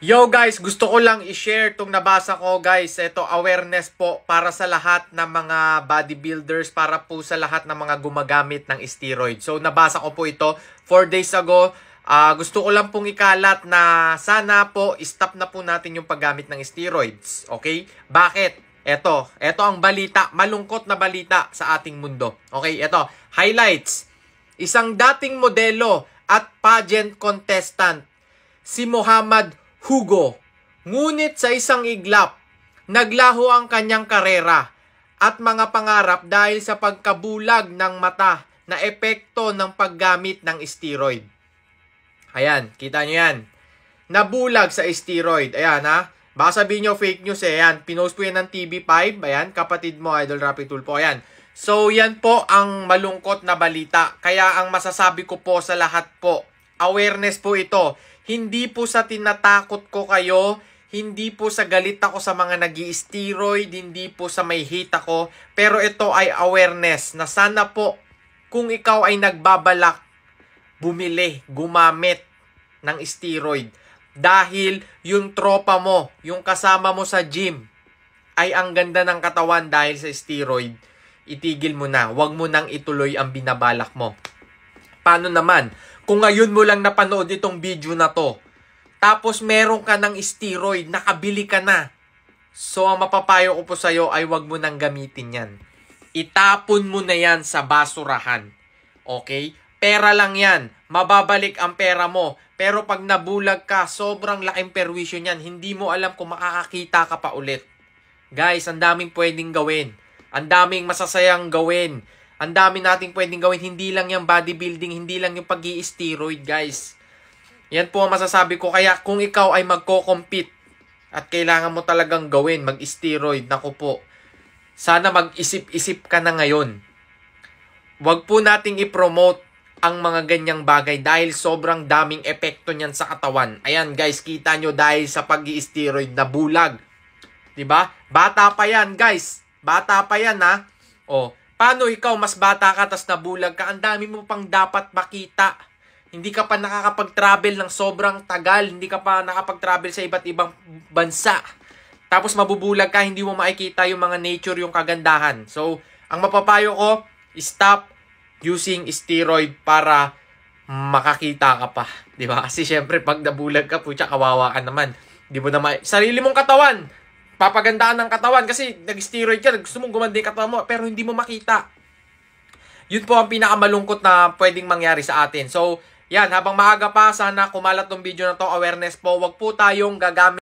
Yo guys, gusto ko lang i-share itong nabasa ko guys. Ito awareness po para sa lahat ng mga bodybuilders, para po sa lahat ng mga gumagamit ng steroid. So nabasa ko po ito 4 days ago. Gusto ko lang pong ikalat na sana po stop na po natin yung paggamit ng steroids. Okay? Bakit? Ito ang balita, malungkot na balita sa ating mundo. Okay, ito, highlights. Isang dating modelo at pageant contestant, si Muhammad Hugo. Ngunit sa isang iglap, naglaho ang kanyang karera at mga pangarap dahil sa pagkabulag ng mata na epekto ng paggamit ng steroid. Ayan, kita nyo yan. Nabulag sa steroid. Ayan ha. Baka sabihin nyo fake news eh. Ayan, pinost po yan ng TV5. Ayan, kapatid mo, Idol Rapi Tulfo. Ayan. So, yan po ang malungkot na balita. Kaya ang masasabi ko po sa lahat po, awareness po ito. Hindi po sa tinatakot ko kayo, hindi po sa galit ako sa mga nag-i-steroid, hindi po sa may hate ako, pero ito ay awareness na sana po kung ikaw ay nagbabalak bumili, gumamit ng steroid dahil yung tropa mo, yung kasama mo sa gym ay ang ganda ng katawan dahil sa steroid, itigil mo na, wag mo nang ituloy ang binabalak mo. Paano naman? Kung ngayon mo lang napanood itong video na to, tapos meron ka ng steroid, nakabili ka na. So, ang mapapayo ko po sa'yo ay wag mo nang gamitin yan. Itapon mo na yan sa basurahan. Okay? Pera lang yan. Mababalik ang pera mo. Pero pag nabulag ka, sobrang laking perwisyo niyan. Hindi mo alam kung makakakita ka pa ulit. Guys, ang daming pwedeng gawin. Ang daming masasayang gawin. Ang dami nating pwedeng gawin. Hindi lang yung bodybuilding, hindi lang yung pag-i-steroid, guys. Yan po ang masasabi ko. Kaya kung ikaw ay magko-compete at kailangan mo talagang gawin, mag-steroid, naku po, sana mag-isip-isip ka na ngayon. Huwag po nating i-promote ang mga ganyang bagay dahil sobrang daming epekto niyan sa katawan. Ayan, guys, kita nyo dahil sa pag-i-steroid na bulag. Diba? Bata pa yan, guys. Bata pa yan, ha? O, paano ikaw mas bata ka tas nabulag ka? Ang dami mo pang dapat makita. Hindi ka pa nakakapag-travel ng sobrang tagal. Hindi ka pa nakapag-travel sa iba't ibang bansa. Tapos mabubulag ka, hindi mo makikita yung mga nature, yung kagandahan. So, ang mapapayo ko, stop using steroid para makakita ka pa. Diba? Kasi syempre, pag nabulag ka, putya, kawawa ka naman. Di mo na sarili mong katawan, papagandaan ng katawan kasi nag-steroid ka, gusto mong gumanda yung katawan mo, pero hindi mo makita. Yun po ang pinakamalungkot na pwedeng mangyari sa atin. So, yan, habang maaga pa, sana kumalat tong video na to, awareness po, wag po tayong gagamit